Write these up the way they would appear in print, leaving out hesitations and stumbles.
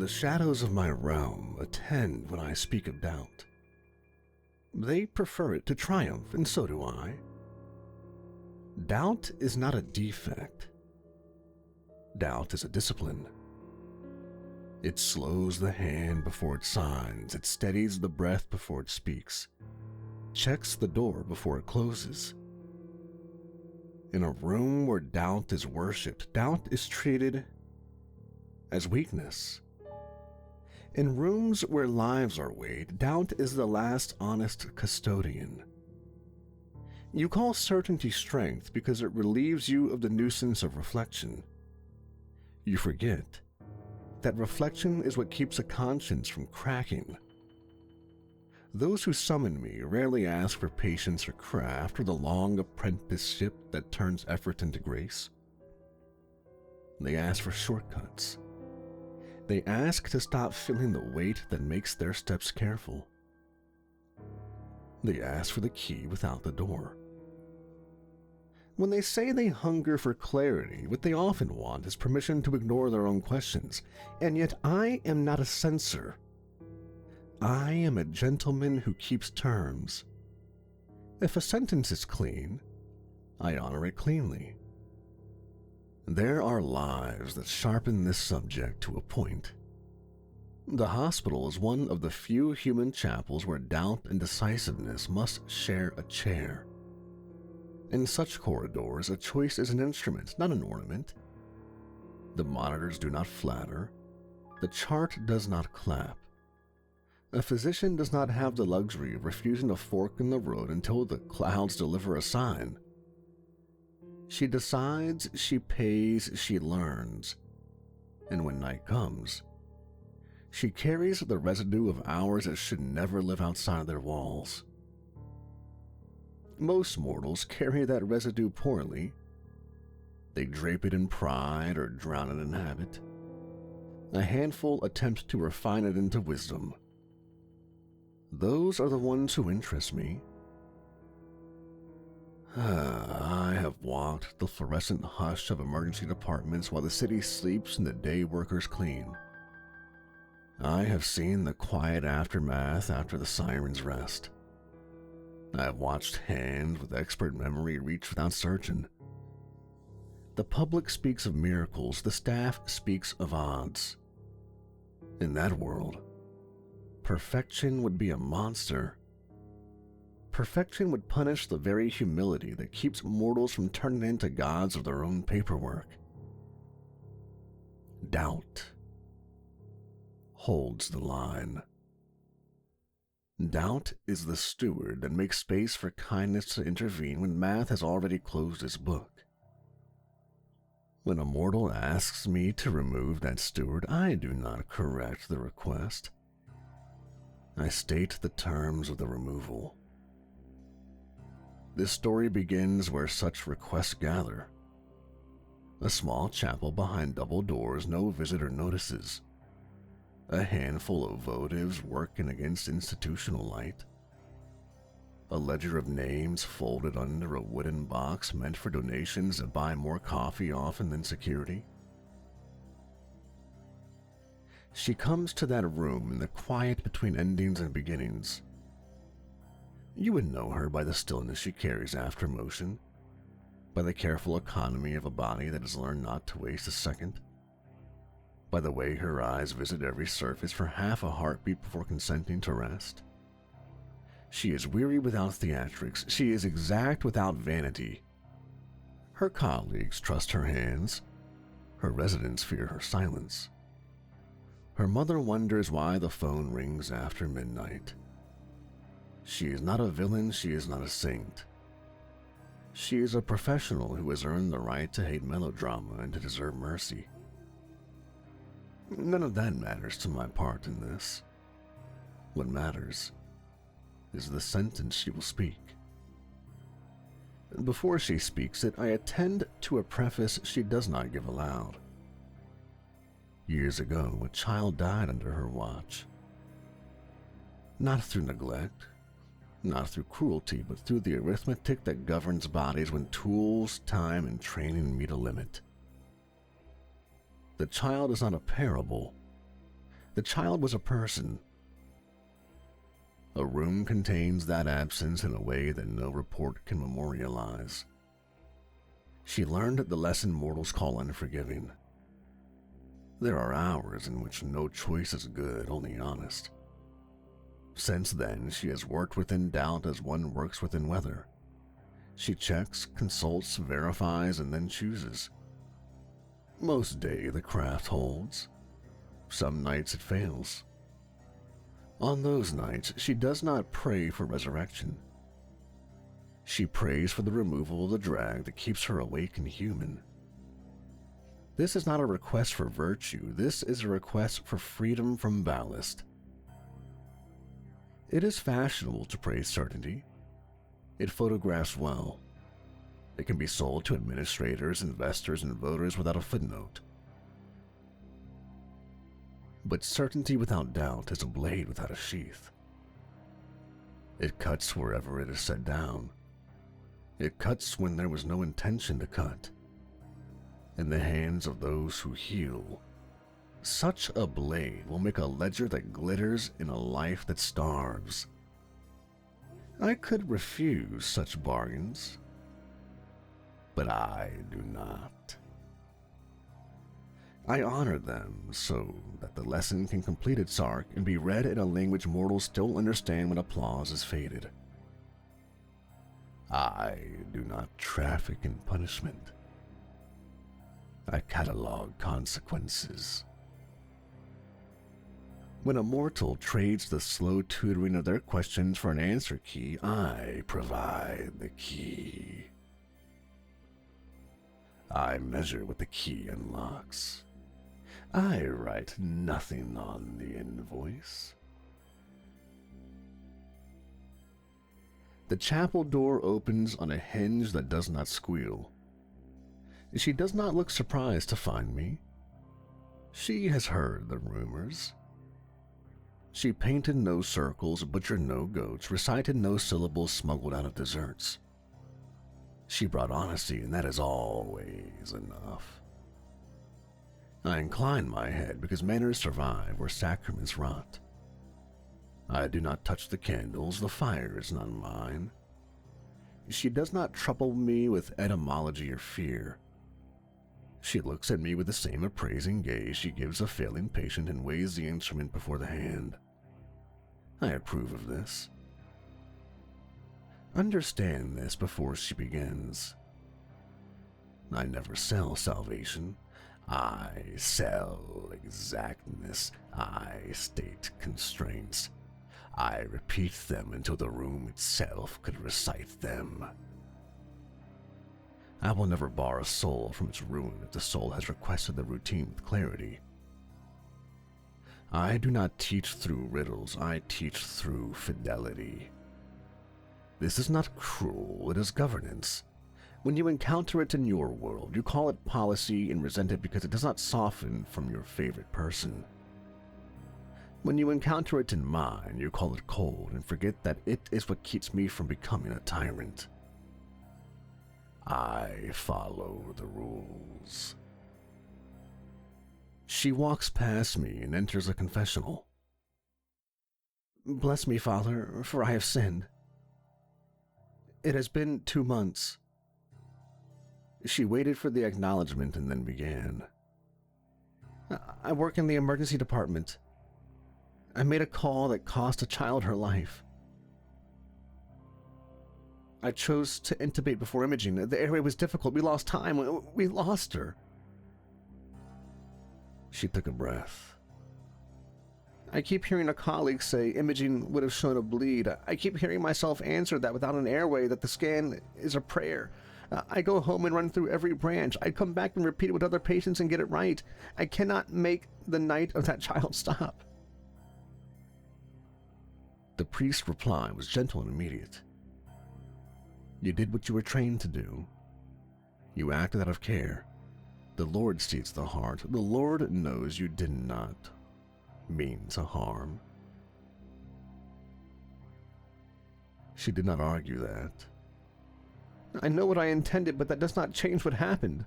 The shadows of my realm attend when I speak of doubt. They prefer it to triumph, and so do I. Doubt is not a defect. Doubt is a discipline. It slows the hand before it signs, it steadies the breath before it speaks, checks the door before it closes. In a room where doubt is worshipped, doubt is treated as weakness. In rooms where lives are weighed, doubt is the last honest custodian. You call certainty strength because it relieves you of the nuisance of reflection. You forget that reflection is what keeps a conscience from cracking. Those who summon me rarely ask for patience or craft or the long apprenticeship that turns effort into grace. They ask for shortcuts. They ask to stop feeling the weight that makes their steps careful. They ask for the key without the door. When they say they hunger for clarity, what they often want is permission to ignore their own questions, and yet I am not a censor. I am a gentleman who keeps terms. If a sentence is clean, I honor it cleanly. There are lives that sharpen this subject to a point. The hospital is one of the few human chapels where doubt and decisiveness must share a chair. In such corridors, a choice is an instrument, not an ornament. The monitors do not flatter. The chart does not clap. A physician does not have the luxury of refusing a fork in the road until the clouds deliver a sign. She decides, she pays, she learns. And when night comes, she carries the residue of hours that should never live outside their walls. Most mortals carry that residue poorly. They drape it in pride or drown it in habit. A handful attempt to refine it into wisdom. Those are the ones who interest me. I have walked the fluorescent hush of emergency departments while the city sleeps and the day workers clean. I have seen the quiet aftermath after the sirens rest. I have watched hands with expert memory reach without searching. The public speaks of miracles, the staff speaks of odds. In that world, perfection would be a monster. Perfection would punish the very humility that keeps mortals from turning into gods of their own paperwork. Doubt holds the line. Doubt is the steward that makes space for kindness to intervene when math has already closed its book. When a mortal asks me to remove that steward, I do not correct the request. I state the terms of the removal. This story begins where such requests gather. A small chapel behind double doors no visitor notices. A handful of votives working against institutional light. A ledger of names folded under a wooden box meant for donations that buy more coffee often than security. She comes to that room in the quiet between endings and beginnings. You would know her by the stillness she carries after motion, by the careful economy of a body that has learned not to waste a second, by the way her eyes visit every surface for half a heartbeat before consenting to rest. She is weary without theatrics. She is exact without vanity. Her colleagues trust her hands. Her residents fear her silence. Her mother wonders why the phone rings after midnight. She is not a villain, she is not a saint. She is a professional who has earned the right to hate melodrama and to deserve mercy. None of that matters to my part in this. What matters is the sentence she will speak. Before she speaks it, I attend to a preface she does not give aloud. Years ago, a child died under her watch. Not through neglect, not through cruelty, but through the arithmetic that governs bodies when tools, time, and training meet a limit. The child is not a parable. The child was a person. A room contains that absence in a way that no report can memorialize. She learned the lesson mortals call unforgiving. There are hours in which no choice is good, only honest. Since then, she has worked within doubt as one works within weather. She checks, consults, verifies, and then chooses. Most days the craft holds. Some nights it fails. On those nights, she does not pray for resurrection. She prays for the removal of the drag that keeps her awake and human. This is not a request for virtue, this is a request for freedom from ballast. It is fashionable to praise certainty. It photographs well. It can be sold to administrators, investors, and voters without a footnote. But certainty without doubt is a blade without a sheath. It cuts wherever it is set down. It cuts when there was no intention to cut. In the hands of those who heal, such a blade will make a ledger that glitters in a life that starves. I could refuse such bargains, but I do not. I honor them so that the lesson can complete its arc and be read in a language mortals still understand when applause is faded. I do not traffic in punishment. I catalog consequences. When a mortal trades the slow tutoring of their questions for an answer key, I provide the key. I measure what the key unlocks. I write nothing on the invoice. The chapel door opens on a hinge that does not squeal. She does not look surprised to find me. She has heard the rumors. She painted no circles, butchered no goats, recited no syllables smuggled out of desserts. She brought honesty, and that is always enough. I incline my head because manners survive where sacraments rot. I do not touch the candles, the fire is not mine. She does not trouble me with etymology or fear. She looks at me with the same appraising gaze she gives a failing patient and weighs the instrument before the hand. I approve of this. Understand this before she begins. I never sell salvation. I sell exactness. I state constraints. I repeat them until the room itself could recite them. I will never bar a soul from its ruin if the soul has requested the routine with clarity. I do not teach through riddles, I teach through fidelity. This is not cruel, it is governance. When you encounter it in your world, you call it policy and resent it because it does not soften from your favorite person. When you encounter it in mine, you call it cold and forget that it is what keeps me from becoming a tyrant. I follow the rules. She walks past me and enters a confessional. Bless me, Father, for I have sinned. It has been 2 months. She waited for the acknowledgement and then began. I work in the emergency department. I made a call that cost a child her life. I chose to intubate before imaging. The airway was difficult. We lost time. We lost her. She took a breath. I keep hearing a colleague say imaging would have shown a bleed. I keep hearing myself answer that without an airway, that the scan is a prayer. I go home and run through every branch. I come back and repeat it with other patients and get it right. I cannot make the night of that child stop. The priest's reply was gentle and immediate. You did what you were trained to do. You acted out of care. The Lord sees the heart. The Lord knows you did not mean to harm. She did not argue that. I know what I intended, but that does not change what happened.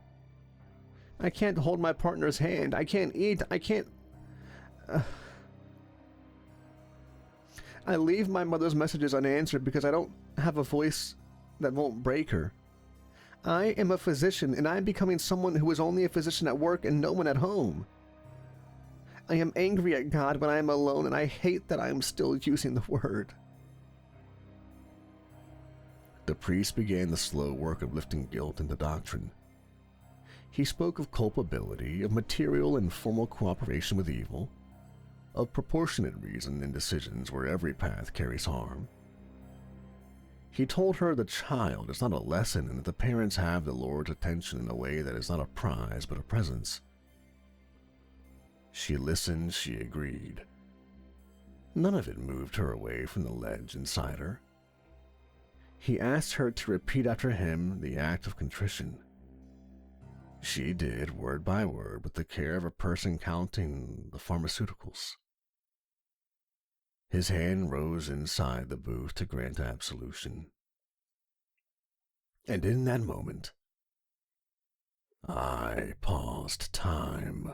I can't hold my partner's hand. I can't eat. I can't... I leave my mother's messages unanswered because I don't have a voice that won't break her. I am a physician, and I am becoming someone who is only a physician at work and no one at home. I am angry at God when I am alone, and I hate that I am still using the word." The priest began the slow work of lifting guilt into doctrine. He spoke of culpability, of material and formal cooperation with evil, of proportionate reason in decisions where every path carries harm. He told her the child is not a lesson and that the parents have the Lord's attention in a way that is not a prize but a presence. She listened, she agreed. None of it moved her away from the ledge inside her. He asked her to repeat after him the act of contrition. She did, word by word, with the care of a person counting the pharmaceuticals. His hand rose inside the booth to grant absolution. And in that moment, I paused time.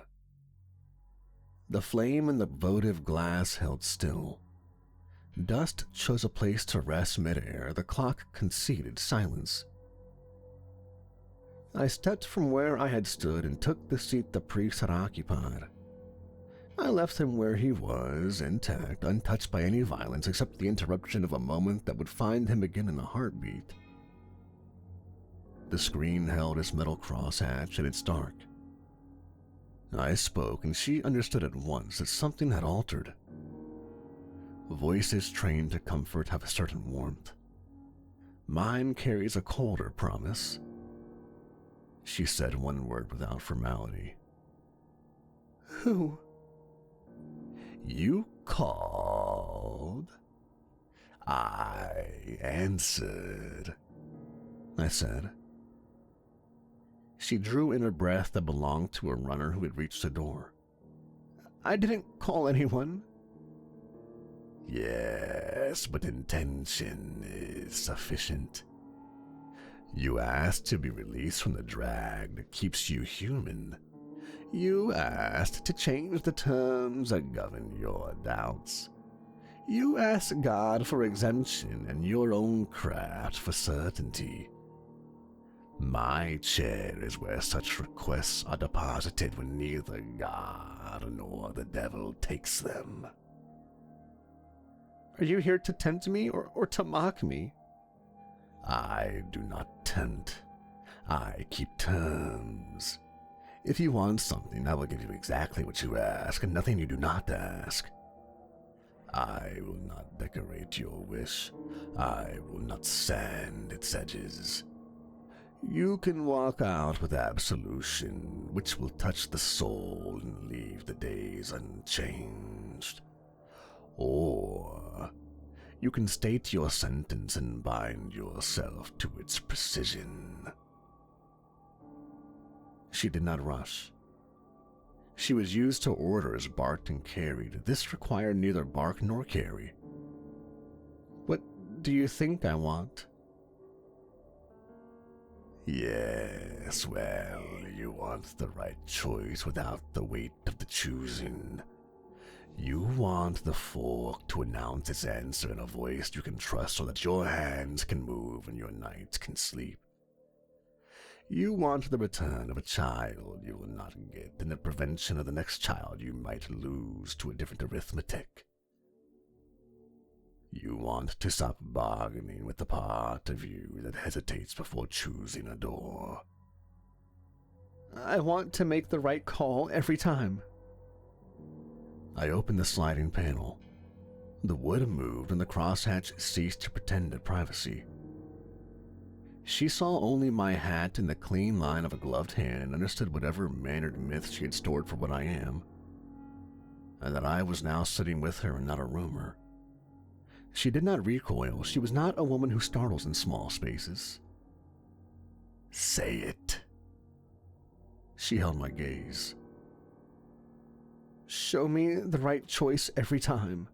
The flame in the votive glass held still. Dust chose a place to rest midair. The clock conceded silence. I stepped from where I had stood and took the seat the priest had occupied. I left him where he was, intact, untouched by any violence except the interruption of a moment that would find him again in a heartbeat. The screen held its metal crosshatch and it's dark. I spoke, and she understood at once that something had altered. Voices trained to comfort have a certain warmth. Mine carries a colder promise. She said one word without formality. "Who?" "You called. I answered," I said. She drew in a breath that belonged to a runner who had reached the door. "I didn't call anyone." "Yes, but intention is sufficient. You asked to be released from the drag that keeps you human. You asked to change the terms that govern your doubts. You asked God for exemption and your own craft for certainty. My chair is where such requests are deposited when neither God nor the devil takes them." "Are you here to tempt me or to mock me?" "I do not tempt. I keep terms. If you want something, I will give you exactly what you ask and nothing you do not ask. I will not decorate your wish. I will not sand its edges. You can walk out with absolution, which will touch the soul and leave the days unchanged. Or you can state your sentence and bind yourself to its precision." She did not rush. She was used to orders barked and carried. This required neither bark nor carry. "What do you think I want?" "Yes, well, you want the right choice without the weight of the choosing. You want the fork to announce its answer in a voice you can trust so that your hands can move and your nights can sleep. You want the return of a child you will not get and the prevention of the next child you might lose to a different arithmetic. You want to stop bargaining with the part of you that hesitates before choosing a door." "I want to make the right call every time." I opened the sliding panel. The wood moved and the crosshatch ceased to pretend at privacy. She saw only my hat and the clean line of a gloved hand and understood whatever mannered myth she had stored for what I am, and that I was now sitting with her and not a rumor. She did not recoil. She was not a woman who startles in small spaces. "Say it." She held my gaze. "Show me the right choice every time."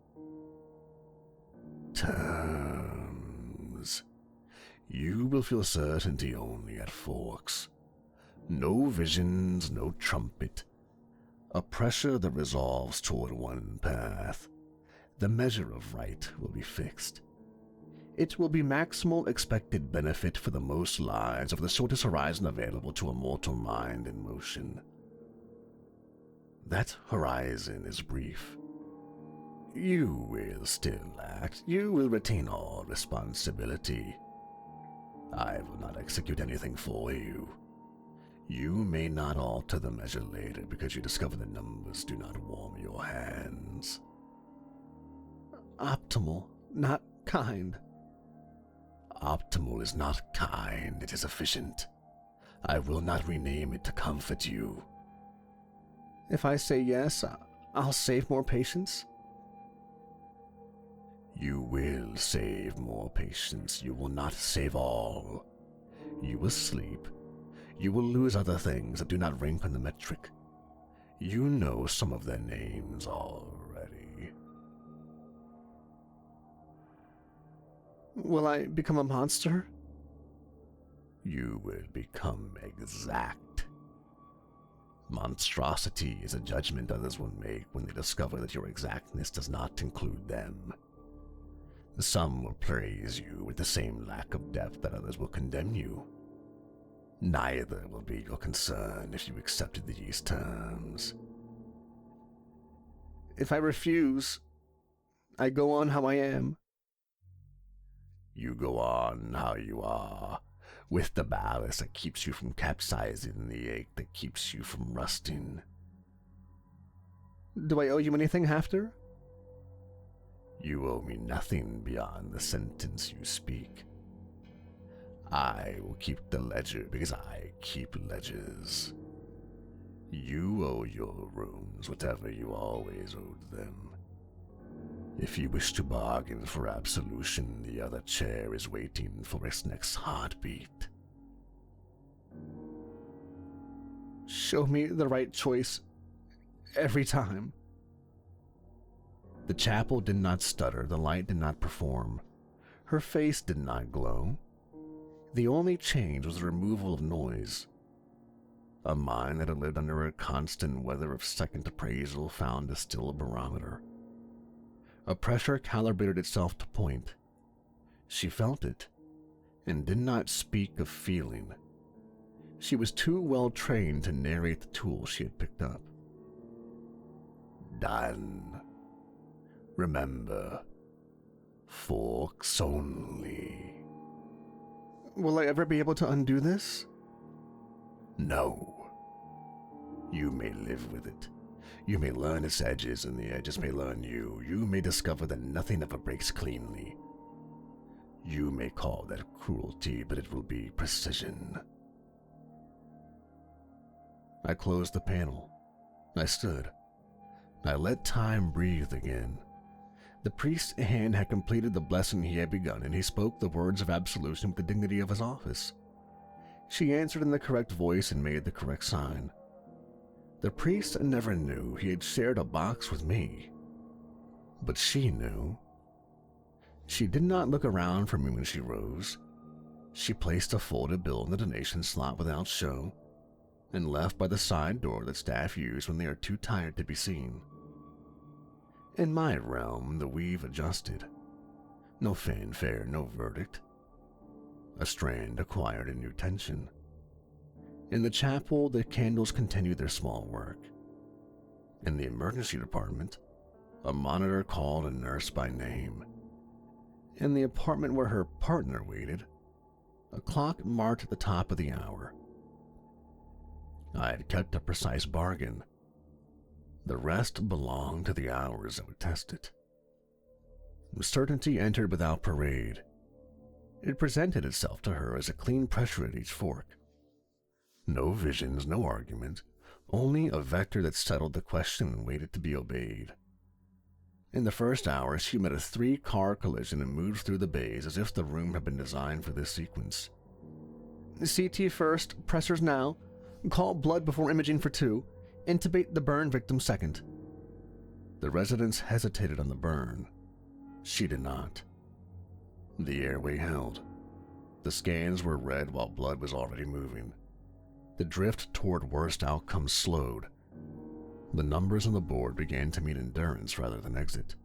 "Terms. You will feel certainty only at forks. No visions, no trumpet. A pressure that resolves toward one path. The measure of right will be fixed. It will be maximal expected benefit for the most lives of the shortest horizon available to a mortal mind in motion. That horizon is brief. You will still act. You will retain all responsibility. I will not execute anything for you. You may not alter the measure later because you discover the numbers do not warm your hands. Optimal, not kind. Optimal is not kind, it is efficient. I will not rename it to comfort you. If I say yes, I'll save more patients? You will save more patients. You will not save all. You will sleep. You will lose other things that do not rank on the metric. You know some of their names already. Will I become a monster? You will become exact. Monstrosity is a judgment others will make when they discover that your exactness does not include them. Some will praise you with the same lack of depth that others will condemn you. Neither will be your concern if you accepted these terms. If I refuse, I go on how I am. You go on how you are, with the ballast that keeps you from capsizing, the ache that keeps you from rusting. Do I owe you anything after? You owe me nothing beyond the sentence you speak. I will keep the ledger because I keep ledgers. You owe your rooms whatever you always owed them. If you wish to bargain for absolution, the other chair is waiting for its next heartbeat. Show me the right choice every time. The chapel did not stutter, the light did not perform. Her face did not glow. The only change was the removal of noise. A mind that had lived under a constant weather of second appraisal found a still barometer. A pressure calibrated itself to point. She felt it, and did not speak of feeling. She was too well trained to narrate the tool she had picked up. Done. Remember, forks only. Will I ever be able to undo this? No. You may live with it. You may learn its edges, and the edges may learn you. You may discover that nothing ever breaks cleanly. You may call that cruelty, but it will be precision. I closed the panel. I stood. I let time breathe again. The priest's hand had completed the blessing he had begun, and he spoke the words of absolution with the dignity of his office. She answered in the correct voice and made the correct sign. The priest never knew he had shared a box with me. But she knew. She did not look around for me when she rose. She placed a folded bill in the donation slot without show, and left by the side door that staff use when they are too tired to be seen. In my realm, the weave adjusted. No fanfare, no verdict. A strand acquired a new tension. In the chapel, the candles continued their small work. In the emergency department, a monitor called a nurse by name. In the apartment where her partner waited, a clock marked the top of the hour. I had kept a precise bargain. The rest belonged to the hours that would test it. Certainty entered without parade. It presented itself to her as a clean pressure at each fork. No visions, no argument, only a vector that settled the question and waited to be obeyed. In the first hour, she met a 3-car collision and moved through the bays as if the room had been designed for this sequence. CT first, pressers now, call blood before imaging for 2, intubate the burn victim second. The residents hesitated on the burn. She did not. The airway held. The scans were red while blood was already moving. The drift toward worst outcomes slowed. The numbers on the board began to mean endurance rather than exit.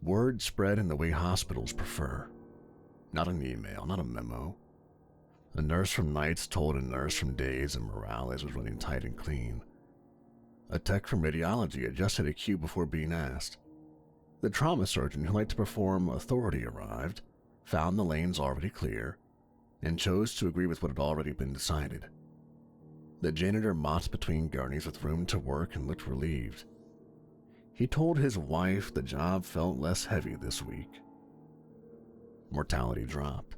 Word spread in the way hospitals prefer. Not an email, not a memo. A nurse from nights told a nurse from days and Morales was running tight and clean. A tech from radiology adjusted a cue before being asked. The trauma surgeon who liked to perform authority arrived, found the lanes already clear, and chose to agree with what had already been decided. The janitor mopped between gurneys with room to work and looked relieved. He told his wife the job felt less heavy this week. Mortality dropped.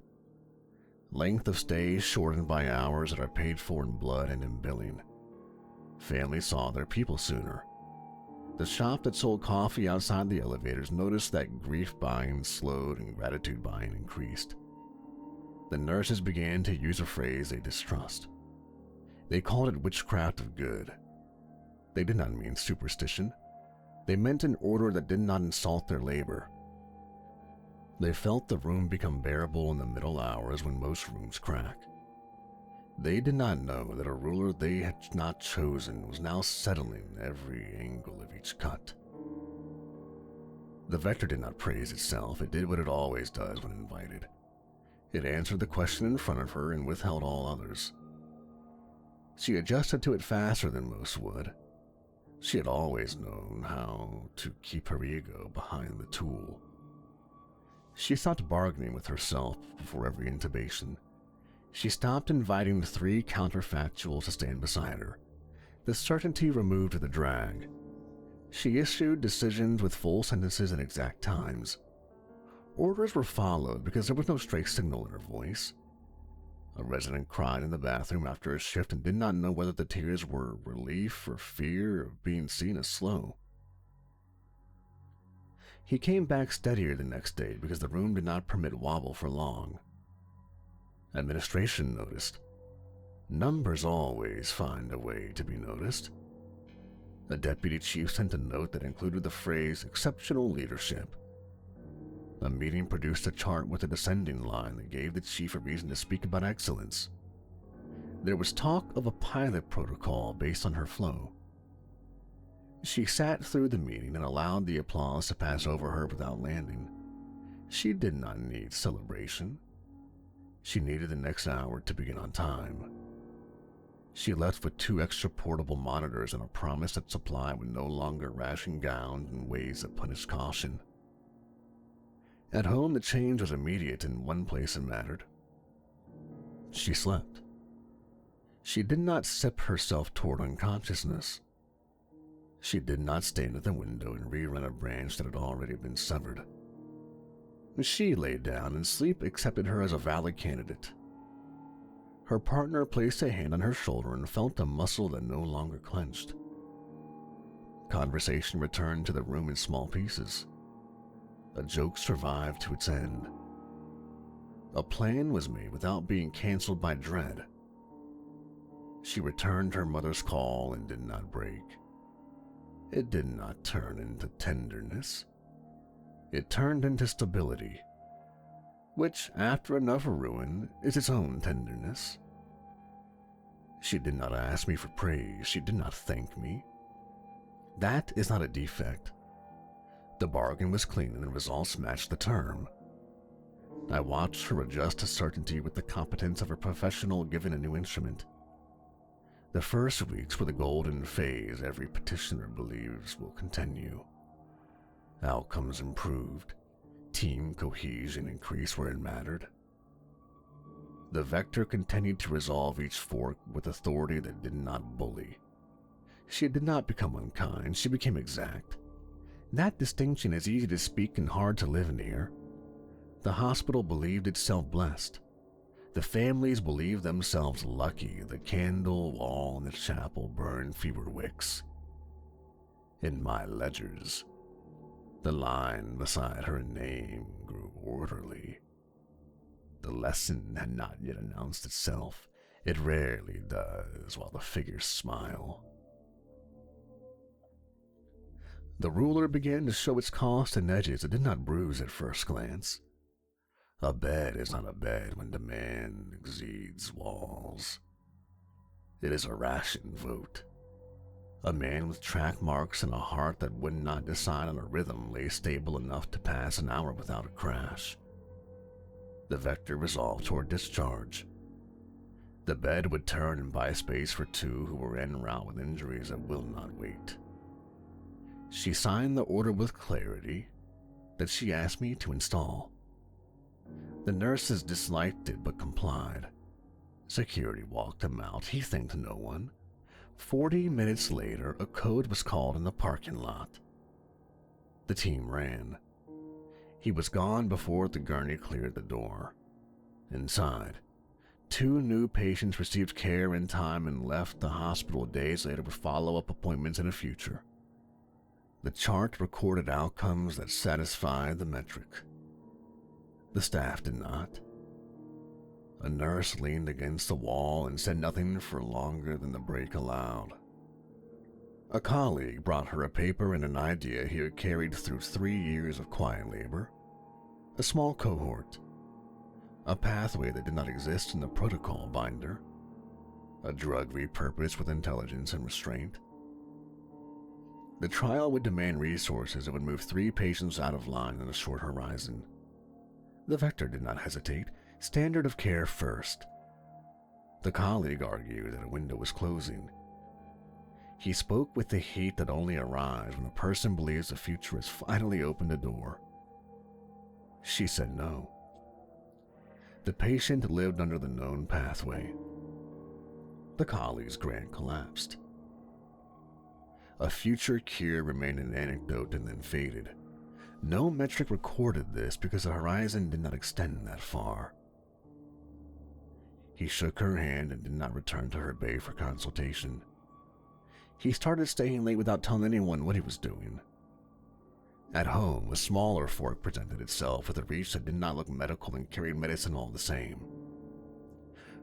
Length of stays shortened by hours that are paid for in blood and in billing. Families saw their people sooner. The shop that sold coffee outside the elevators noticed that grief buying slowed and gratitude buying increased. The nurses began to use a phrase they distrust. They called it witchcraft of good. They did not mean superstition. They meant an order that did not insult their labor. They felt the room become bearable in the middle hours when most rooms crack. They did not know that a ruler they had not chosen was now settling every angle of each cut. The vector did not praise itself. It did what it always does when invited. It answered the question in front of her and withheld all others. She adjusted to it faster than most would. She had always known how to keep her ego behind the tool. She stopped bargaining with herself before every intubation. She stopped inviting the 3 counterfactuals to stand beside her. The certainty removed the drag. She issued decisions with full sentences and exact times. Orders were followed because there was no stray signal in her voice. A resident cried in the bathroom after a shift and did not know whether the tears were relief or fear of being seen as slow. He came back steadier the next day because the room did not permit wobble for long. Administration noticed. Numbers always find a way to be noticed. A deputy chief sent a note that included the phrase exceptional leadership. A meeting produced a chart with a descending line that gave the chief a reason to speak about excellence. There was talk of a pilot protocol based on her flow. She sat through the meeting and allowed the applause to pass over her without landing. She did not need celebration. She needed the next hour to begin on time. She left with 2 extra portable monitors and a promise that supply would no longer ration gowns in ways that punished caution. At home, the change was immediate in one place it mattered. She slept. She did not sip herself toward unconsciousness. She did not stand at the window and rerun a branch that had already been severed. She lay down and sleep accepted her as a valid candidate. Her partner placed a hand on her shoulder and felt a muscle that no longer clenched. Conversation returned to the room in small pieces. A joke survived to its end. A plan was made without being canceled by dread. She returned her mother's call and did not break. It did not turn into tenderness. It turned into stability, which, after enough ruin, is its own tenderness. She did not ask me for praise. She did not thank me. That is not a defect. The bargain was clean and the results matched the term. I watched her adjust to certainty with the competence of a professional given a new instrument. The first weeks were the golden phase every petitioner believes will continue. Outcomes improved. Team cohesion increased where it mattered. The vector continued to resolve each fork with authority that did not bully. She did not become unkind, she became exact. That distinction is easy to speak and hard to live near. The hospital believed itself blessed. The families believed themselves lucky the candle wall in the chapel burned fewer wicks. In my ledgers, the line beside her name grew orderly. The lesson had not yet announced itself. It rarely does while the figures smile. The ruler began to show its cost and edges it did not bruise at first glance. A bed is not a bed when demand exceeds walls. It is a ration vote. A man with track marks and a heart that would not decide on a rhythm lay stable enough to pass an hour without a crash. The Vector resolved toward discharge. The bed would turn and buy space for two who were en route with injuries that will not wait. She signed the order with clarity that she asked me to install. The nurses disliked it but complied. Security walked him out. He thanked no one. 40 minutes later, a code was called in the parking lot. The team ran. He was gone before the gurney cleared the door. Inside, 2 new patients received care in time and left the hospital days later with follow-up appointments in the future. The chart recorded outcomes that satisfied the metric. The staff did not. A nurse leaned against the wall and said nothing for longer than the break allowed. A colleague brought her a paper and an idea he had carried through 3 years of quiet labor. A small cohort. A pathway that did not exist in the protocol binder. A drug repurposed with intelligence and restraint. The trial would demand resources that would move 3 patients out of line in a short horizon. The Vector did not hesitate. Standard of care first. The colleague argued that a window was closing. He spoke with the heat that only arrives when a person believes the future has finally opened a door. She said no. The patient lived under the known pathway. The colleague's grant collapsed. A future cure remained an anecdote and then faded. No metric recorded this because the horizon did not extend that far. He shook her hand and did not return to her bay for consultation. He started staying late without telling anyone what he was doing. At home, a smaller fork presented itself with a reach that did not look medical and carried medicine all the same.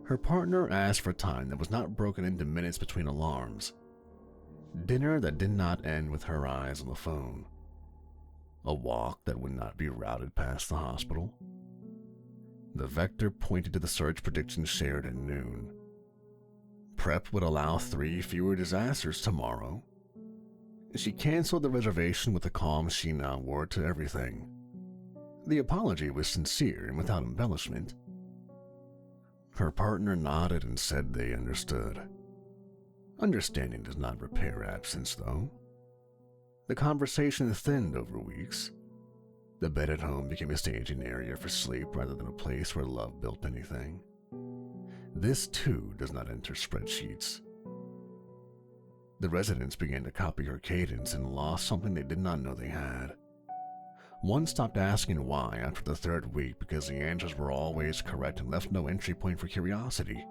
Her partner asked for time that was not broken into minutes between alarms. Dinner that did not end with her eyes on the phone. A walk that would not be routed past the hospital. The Vector pointed to the surge predictions shared at noon. Prep would allow 3 fewer disasters tomorrow. She canceled the reservation with the calm she now wore to everything. The apology was sincere and without embellishment. Her partner nodded and said they understood. Understanding does not repair absence, though. The conversation thinned over weeks. The bed at home became a staging area for sleep rather than a place where love built anything. This, too, does not enter spreadsheets. The residents began to copy her cadence and lost something they did not know they had. One stopped asking why after the 3rd week because the answers were always correct and left no entry point for curiosity.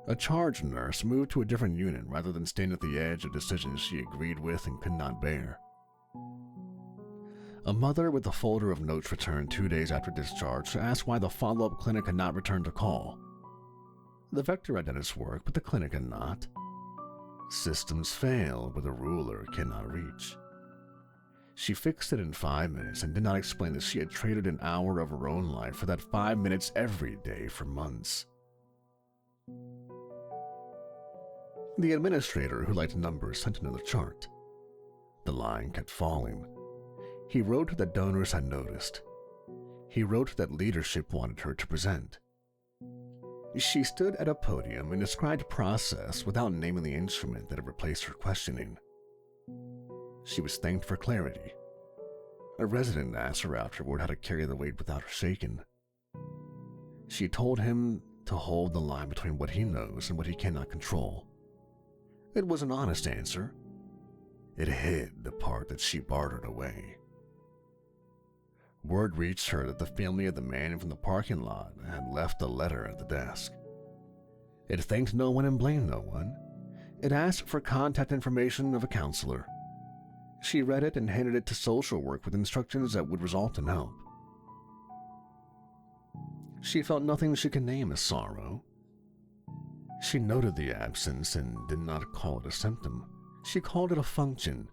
A charge nurse moved to a different unit rather than stand at the edge of decisions she agreed with and could not bear. A mother with a folder of notes returned 2 days after discharge to ask why the follow-up clinic had not returned a call. The Vector had done its work, but the clinic had not. Systems fail where the ruler cannot reach. She fixed it in 5 minutes and did not explain that she had traded an hour of her own life for that 5 minutes every day for months. The administrator who liked numbers sent another chart. The line kept falling. He wrote that donors had noticed. He wrote that leadership wanted her to present. She stood at a podium and described process without naming the instrument that had replaced her questioning. She was thanked for clarity. A resident asked her afterward how to carry the weight without her shaken. She told him to hold the line between what he knows and what he cannot control. It was an honest answer. It hid the part that she bartered away. Word reached her that the family of the man from the parking lot had left a letter at the desk. It thanked no one and blamed no one. It asked for contact information of a counselor. She read it and handed it to social work with instructions that would result in help. She felt nothing she could name as sorrow. She noted the absence and did not call it a symptom. She called it a function.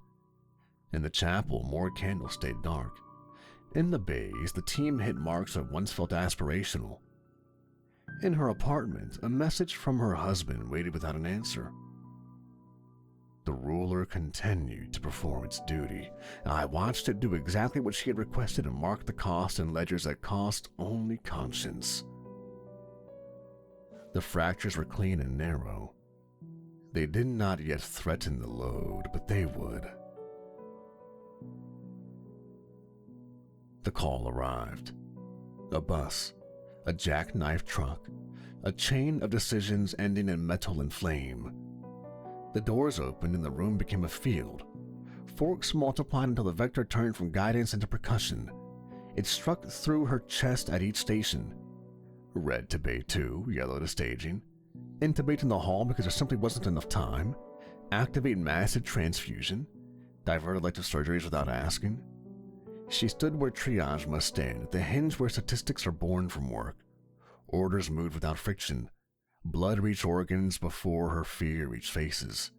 In the chapel, more candles stayed dark. In the bays, the team hit marks that once felt aspirational. In her apartment, a message from her husband waited without an answer. The ruler continued to perform its duty. I watched it do exactly what she had requested and marked the cost in ledgers that cost only conscience. The fractures were clean and narrow. They did not yet threaten the load, but they would. The call arrived. A bus, a jackknife truck, a chain of decisions ending in metal and flame. The doors opened and the room became a field. Forks multiplied until the vector turned from guidance into percussion. It struck through her chest at each station. Red to Bay 2, yellow to staging. Intubate in the hall because there simply wasn't enough time. Activate massive transfusion. Divert elective surgeries without asking. She stood where triage must stand, at the hinge where statistics are born from work. Orders moved without friction. Blood reached organs before her fear reached faces.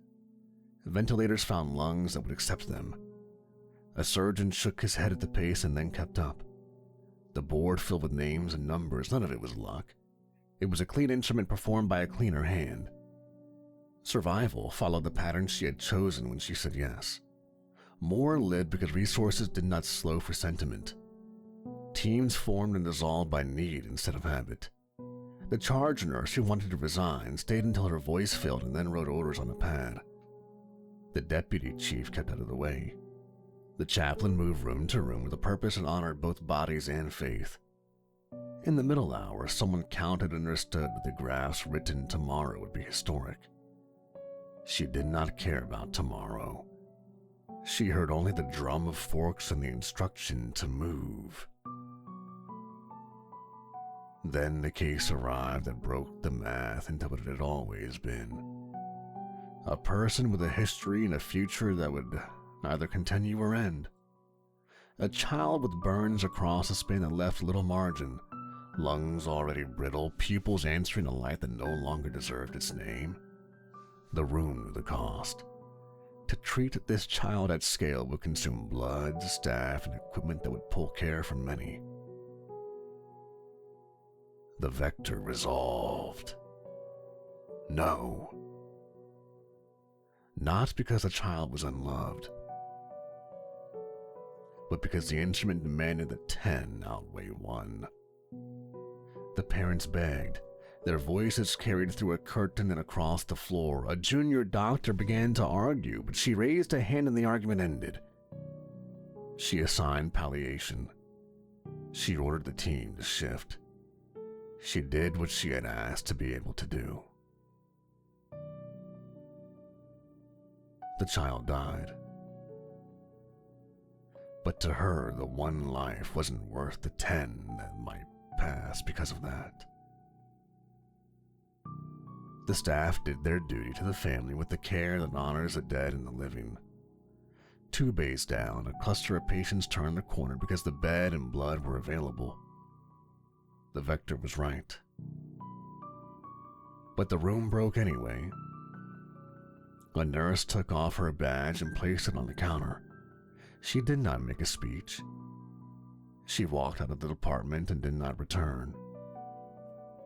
Ventilators found lungs that would accept them. A surgeon shook his head at the pace and then kept up. The board filled with names and numbers, none of it was luck. It was a clean instrument performed by a cleaner hand. Survival followed the pattern she had chosen when she said yes. More lived because resources did not slow for sentiment. Teams formed and dissolved by need instead of habit. The charge nurse who wanted to resign stayed until her voice failed and then wrote orders on a pad. The deputy chief kept out of the way. The chaplain moved room to room with a purpose that honored both bodies and faith. In the middle hour, someone counted and understood that the graphs written tomorrow would be historic. She did not care about tomorrow. She heard only the drum of forks and the instruction to move. Then the case arrived that broke the math into what it had always been. A person with a history and a future that would neither continue or end. A child with burns across a span that left little margin, lungs already brittle, pupils answering a light that no longer deserved its name. The room knew the cost. To treat this child at scale would consume blood, staff, and equipment that would pull care from many. The vector resolved. No. Not because the child was unloved, but because the instrument demanded that 10 outweigh 1. The parents begged. Their voices carried through a curtain and across the floor. A junior doctor began to argue, but she raised a hand and the argument ended. She assigned palliation. She ordered the team to shift. She did what she had asked to be able to do. The child died. But to her, the one life wasn't worth the 10 that might pass because of that. The staff did their duty to the family with the care that honors the dead and the living. 2 bays down, a cluster of patients turned the corner because the bed and blood were available. The vector was right. But the room broke anyway. A nurse took off her badge and placed it on the counter. She did not make a speech. She walked out of the department and did not return.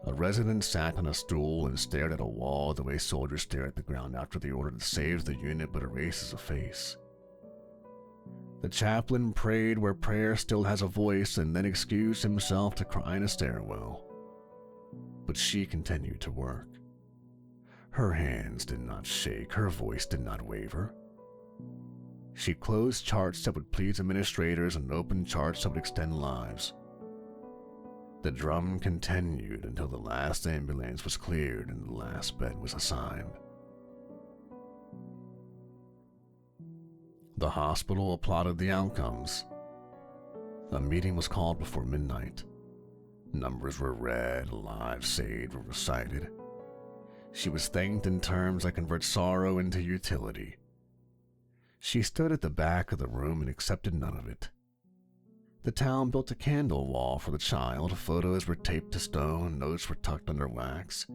A resident sat on a stool and stared at a wall the way soldiers stare at the ground after the order that saves the unit but erases a face. The chaplain prayed where prayer still has a voice and then excused himself to cry in a stairwell. But she continued to work. Her hands did not shake, her voice did not waver. She closed charts that would please administrators and opened charts that would extend lives. The drum continued until the last ambulance was cleared and the last bed was assigned. The hospital applauded the outcomes. A meeting was called before midnight. Numbers were read, lives saved were recited. She was thanked in terms that convert sorrow into utility. She stood at the back of the room and accepted none of it. The town built a candle wall for the child, photos were taped to stone, notes were tucked under wax.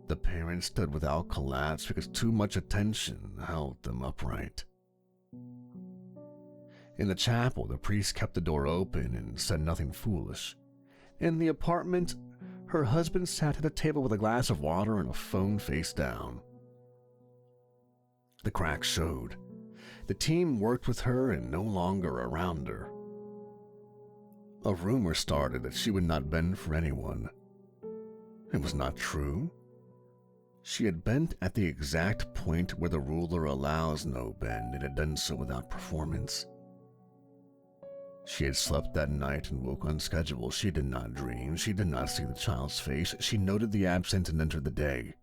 The parents stood without collapse because too much attention held them upright. In the chapel, the priest kept the door open and said nothing foolish. In the apartment, her husband sat at a table with a glass of water and a phone face down. The cracks showed. The team worked with her and no longer around her. A rumor started that she would not bend for anyone. It was not true. She had bent at the exact point where the ruler allows no bend and had done so without performance. She had slept that night and woke on schedule. She did not dream. She did not see the child's face. She noted the absent and entered the day.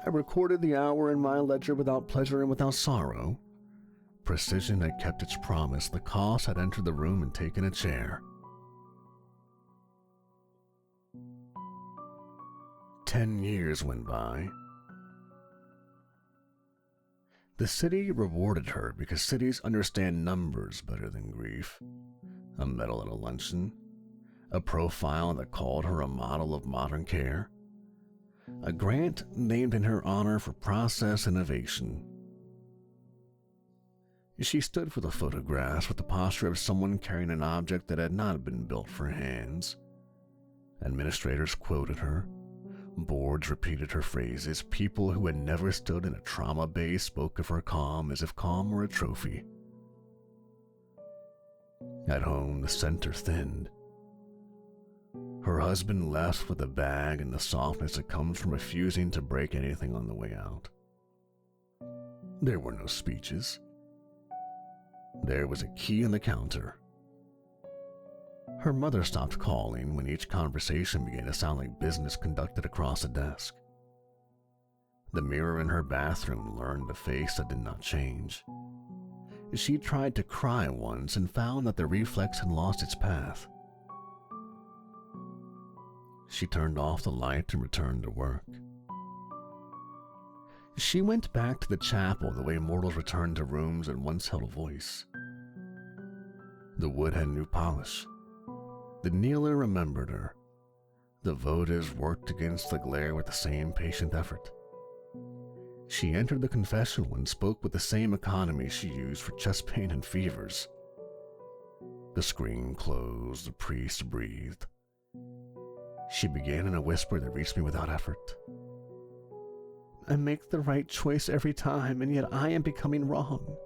I recorded the hour in my ledger without pleasure and without sorrow. Precision had kept its promise. The cost had entered the room and taken a chair. 10 years went by. The city rewarded her because cities understand numbers better than grief. A medal at a luncheon, a profile that called her a model of modern care, a grant named in her honor for process innovation. She stood for the photographs with the posture of someone carrying an object that had not been built for hands. Administrators quoted her. Boards repeated her phrases. People who had never stood in a trauma bay spoke of her calm as if calm were a trophy. At home, the center thinned. Her husband left with a bag and the softness that comes from refusing to break anything on the way out. There were no speeches. There was a key on the counter. Her mother stopped calling when each conversation began to sound like business conducted across a desk. The mirror in her bathroom learned a face that did not change. She tried to cry once and found that the reflex had lost its path. She turned off the light and returned to work. She went back to the chapel the way mortals return to rooms that once held a voice. The wood had new polish. The kneeler remembered her. The votives worked against the glare with the same patient effort. She entered the confessional and spoke with the same economy she used for chest pain and fevers. The screen closed, the priest breathed. She began in a whisper that reached me without effort. I make the right choice every time, and yet I am becoming wrong.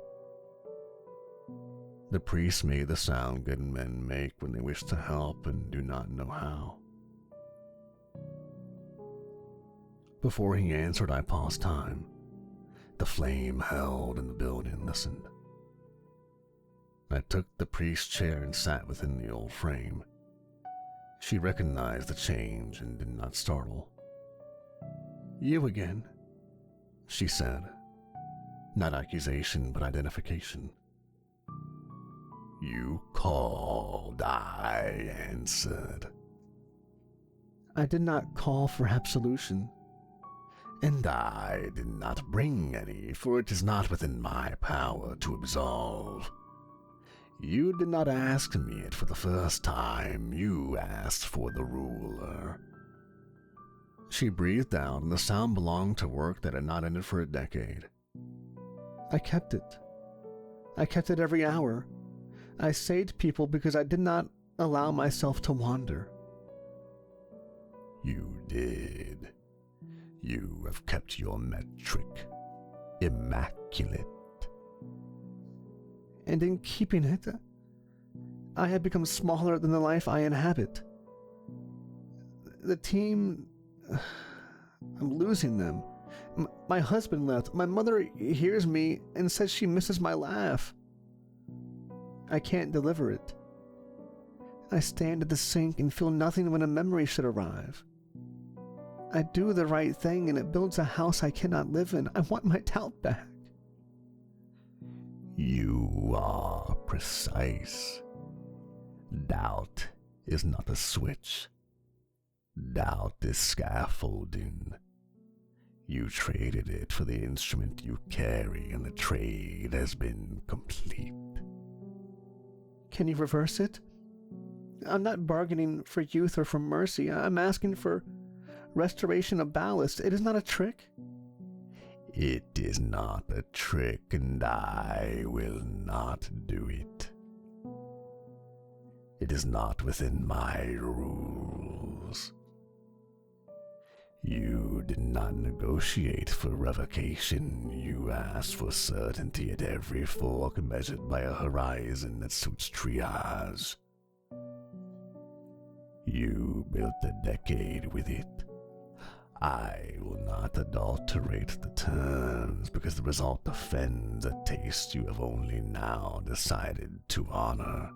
The priest made the sound good men make when they wish to help and do not know how. Before he answered, I paused time. The flame held in the building, listened. I took the priest's chair and sat within the old frame. She recognized the change and did not startle. You again, she said. Not accusation, but identification. You called, I answered. I did not call for absolution. And I did not bring any, for it is not within my power to absolve. You did not ask me it for the first time. You asked for the ruler. She breathed out, and the sound belonged to work that had not ended for a decade. I kept it. I kept it every hour. I saved people because I did not allow myself to wander. You did. You have kept your metric immaculate. And in keeping it, I have become smaller than the life I inhabit. The team, I'm losing them. My husband left. My mother hears me and says she misses my laugh. I can't deliver it. I stand at the sink and feel nothing when a memory should arrive. I do the right thing and it builds a house I cannot live in. I want my doubt back. You are precise. Doubt is not a switch. Doubt is scaffolding. You traded it for the instrument you carry, and the trade has been complete. Can you reverse it? I'm not bargaining for youth or for mercy. I'm asking for restoration of ballast. It is not a trick. It is not a trick, and I will not do it. It is not within my rules. You did not negotiate for revocation. You asked for certainty at every fork measured by a horizon that suits triage. You built a decade with it. I will not adulterate the terms because the result offends a taste you have only now decided to honor.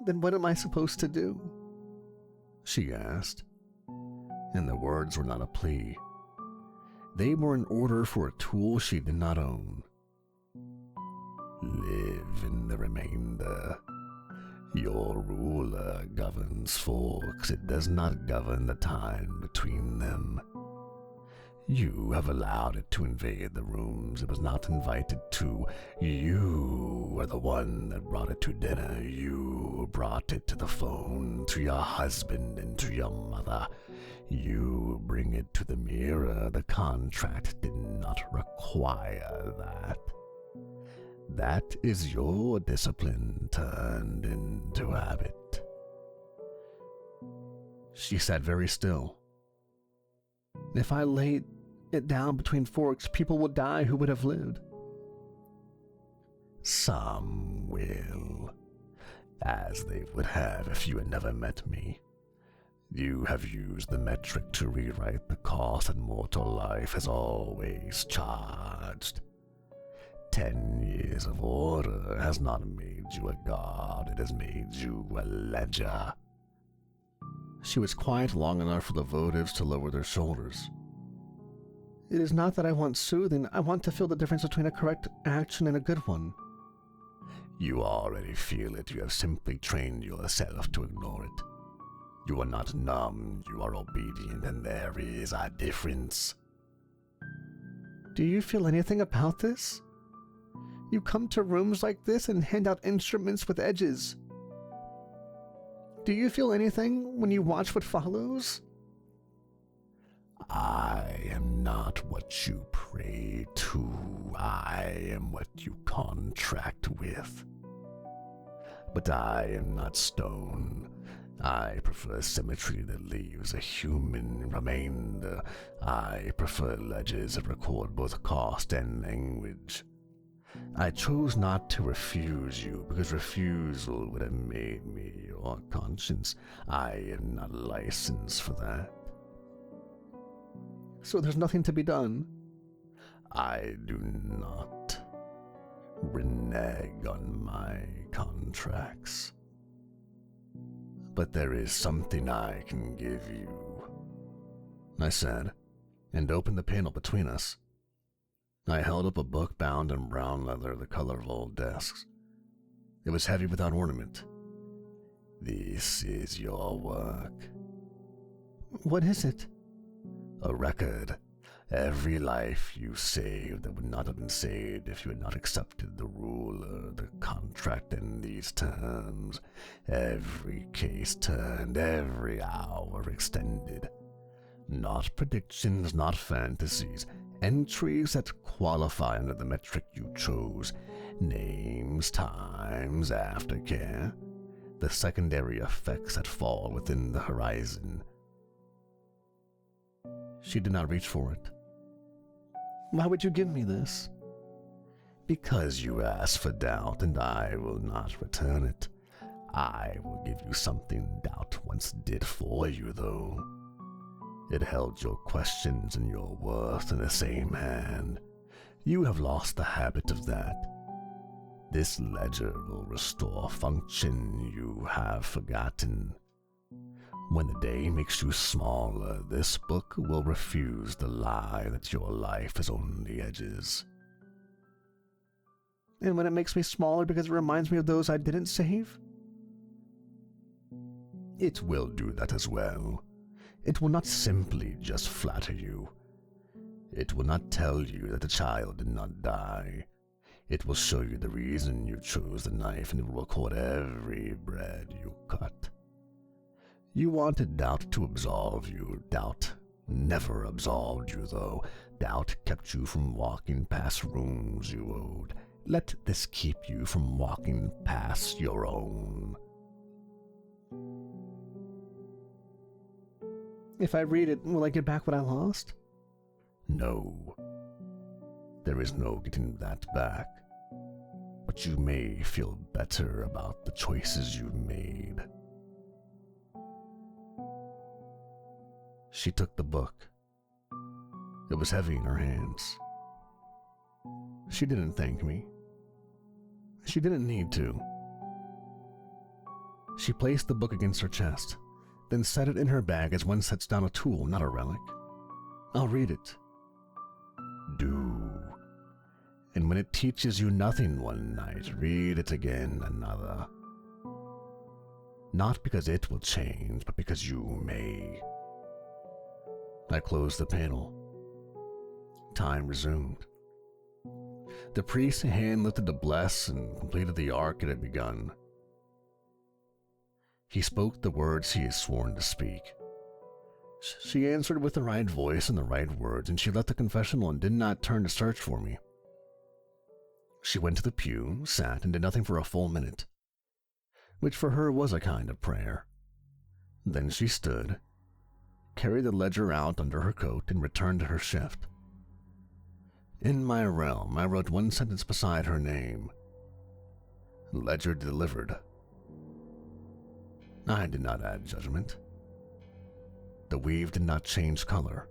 Then what am I supposed to do? She asked, and the words were not a plea. They were an order for a tool she did not own. Live in the remainder. Your ruler governs forks, it does not govern the time between them. You have allowed it to invade the rooms it was not invited to. You are the one that brought it to dinner. You brought it to the phone, to your husband and to your mother. You bring it to the mirror. The contract did not require that. That is your discipline turned into habit. She sat very still. If I laid it down between forks, people will die who would have lived. Some will, as they would have if you had never met me. You have used the metric to rewrite the cost that mortal life has always charged. 10 years of order has not made you a god, it has made you a ledger. She was quiet long enough for the votives to lower their shoulders. It is not that I want soothing, I want to feel the difference between a correct action and a good one. You already feel it, you have simply trained yourself to ignore it. You are not numb, you are obedient, and there is a difference. Do you feel anything about this? You come to rooms like this and hand out instruments with edges. Do you feel anything when you watch what follows? I am not what you pray to. I am what you contract with. But I am not stone. I prefer symmetry that leaves a human remainder. I prefer ledgers that record both cost and language. I chose not to refuse you because refusal would have made me your conscience. I am not licensed for that. So there's nothing to be done? I do not renege on my contracts. But there is something I can give you, I said, and opened the panel between us. I held up a book bound in brown leather, the color of old desks. It was heavy without ornament. This is your work. What is it? A record. Every life you saved that would not have been saved if you had not accepted the ruler, the contract, and these terms. Every case turned, every hour extended. Not predictions, not fantasies. Entries that qualify under the metric you chose. Names, times, aftercare. The secondary effects that fall within the horizon. She did not reach for it. Why would you give me this? Because you asked for doubt, and I will not return it. I will give you something doubt once did for you, though. It held your questions and your worth in the same hand. You have lost the habit of that. This ledger will restore function you have forgotten. When the day makes you smaller, this book will refuse the lie that your life is only edges. And when it makes me smaller because it reminds me of those I didn't save? It will do that as well. It will not simply just flatter you. It will not tell you that the child did not die. It will show you the reason you chose the knife, and it will record every bread you cut. You wanted doubt to absolve you. Doubt never absolved you, though. Doubt kept you from walking past rooms you owed. Let this keep you from walking past your own. If I read it, will I get back what I lost? No. There is no getting that back. But you may feel better about the choices you made. She took the book. It was heavy in her hands. She didn't thank me. She didn't need to. She placed the book against her chest, then set it in her bag as one sets down a tool, not a relic. I'll read it. Do. And when it teaches you nothing one night, read it again another. Not because it will change, but because you may. I closed the panel. Time resumed. The priest's hand lifted to bless and completed the arc it had begun. He spoke the words he had sworn to speak. She answered with the right voice and the right words, and she left the confessional and did not turn to search for me. She went to the pew, sat, and did nothing for a full minute, which for her was a kind of prayer. Then she stood, carried the ledger out under her coat, and returned to her shift. In my realm, I wrote one sentence beside her name. Ledger delivered. I did not add judgment. The weave did not change color.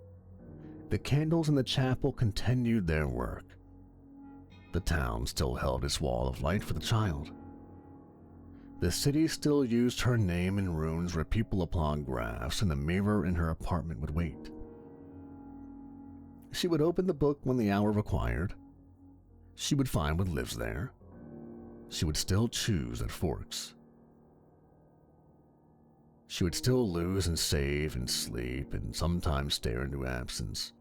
The candles in the chapel continued their work. The town still held its wall of light for the child. The city still used her name in runes where people applaud graphs, and the mirror in her apartment would wait. She would open the book when the hour required. She would find what lives there. She would still choose at forks. She would still lose and save and sleep and sometimes stare into absence.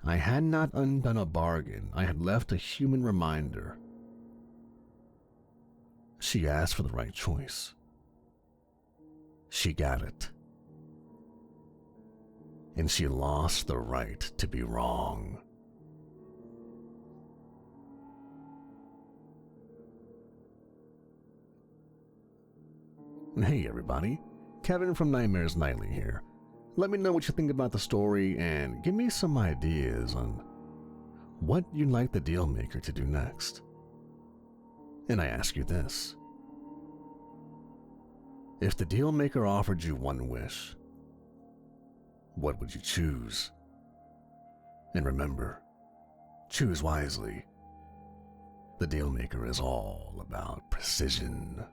I had not undone a bargain. I had left a human reminder. She asked for the right choice. She got it. And she lost the right to be wrong. Hey everybody, Kevin from Nightmares Nightly here. Let me know what you think about the story and give me some ideas on what you'd like the Dealmaker to do next. And I ask you this. If the Dealmaker offered you one wish, what would you choose? And remember, choose wisely. The Dealmaker is all about precision.